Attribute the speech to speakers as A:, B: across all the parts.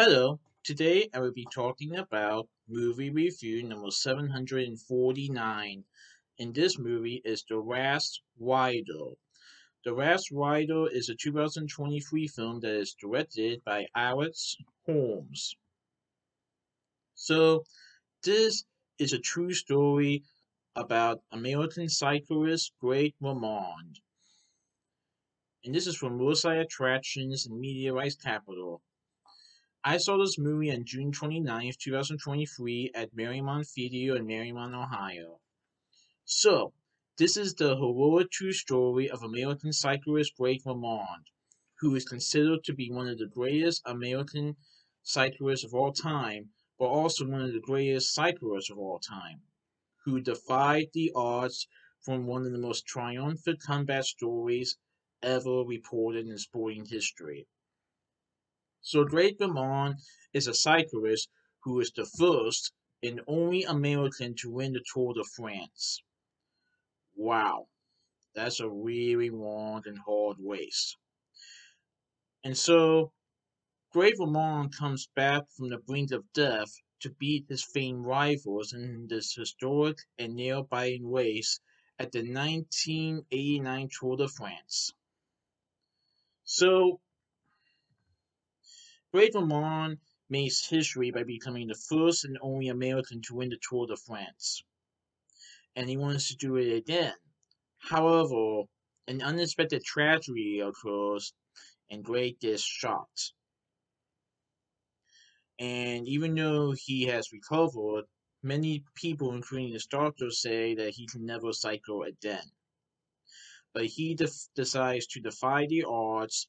A: Hello, today I will be talking about movie review number 749. And this movie is The Last Rider. The Last Rider is a 2023 film that is directed by Alex Holmes. So, this is a true story about American cyclist Greg Ramond. And this is from Roadside Attractions and Media Rights Capital. I saw this movie on June 29th, 2023 at Mariemont Theatre in Mariemont, Ohio. So, this is the heroic true story of American cyclist Greg Ramond, who is considered to be one of the greatest American cyclists of all time, but also one of the greatest cyclists of all time, who defied the odds from one of the most triumphant combat stories ever reported in sporting history. So Greg Ramond is a cyclist who is the first and only American to win the Tour de France. Wow, that's a really long and hard race. And so Greg Ramond comes back from the brink of death to beat his famed rivals in this historic and nail-biting race at the 1989 Tour de France. So Greg Ramond makes history by becoming the first and only American to win the Tour de France, and he wants to do it again. However, an unexpected tragedy occurs, and Greg gets shot. And even though he has recovered, many people, including his doctors, say that he can never cycle again. But he decides to defy the odds,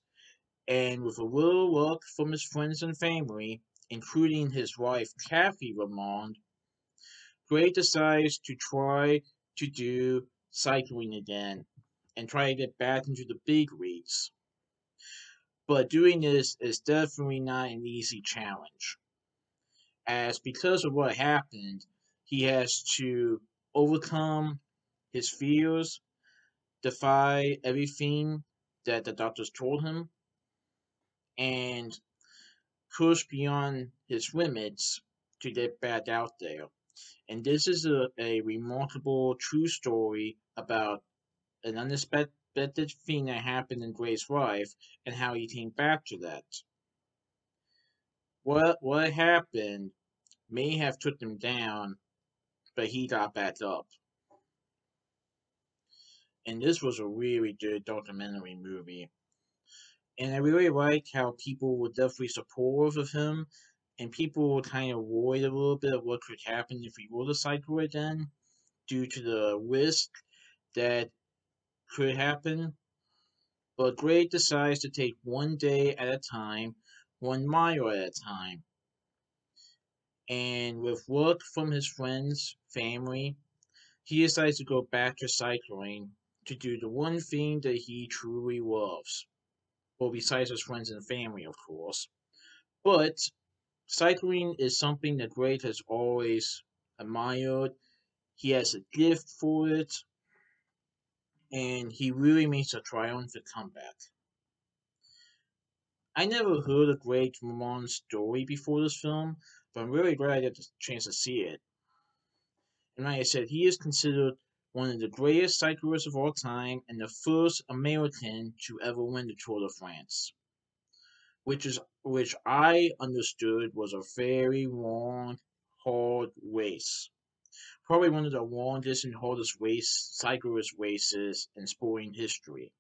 A: and with a little luck from his friends and family, including his wife Kathy Ramond, Gray decides to try to do cycling again and try to get back into the big leagues. But doing this is definitely not an easy challenge, as because of what happened, he has to overcome his fears, defy everything that the doctors told him, and push beyond his limits to get back out there. And this is a remarkable true story about an unexpected thing that happened in Gray's life and how he came back to that. What happened may have took him down, but he got back up. And this was a really good documentary movie. And I really like how people were definitely supportive of him, and people were kind of worried a little bit of what could happen if he were to cycle again, due to the risk that could happen. But Gray decides to take one day at a time, 1 mile at a time. And with work from his friends, family, he decides to go back to cycling to do the one thing that he truly loves. Well, besides his friends and family, of course. But cycling is something that Gray has always admired. He has a gift for it, and he really makes a triumphant comeback. I never heard of Greg Ramond's story before this film, but I'm really glad I got the chance to see it. And like I said, he is considered one of the greatest cyclists of all time and the first American to ever win the Tour de France, which I understood was a very long, hard race. Probably one of the longest and hardest cyclist races in sporting history.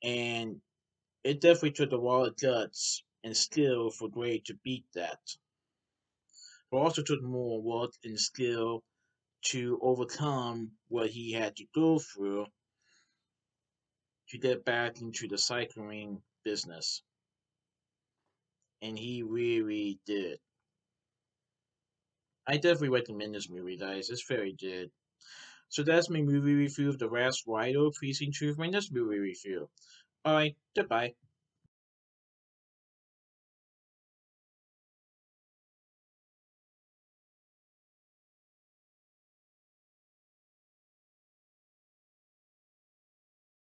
A: And it definitely took a lot of guts and skill for Gray to beat that. But also took more work and skill to overcome what he had to go through to get back into the cycling business. And he really did. I definitely recommend this movie, guys. It's very good. So that's my movie review of The Last Rider. Please enjoy my next movie review. Alright, goodbye.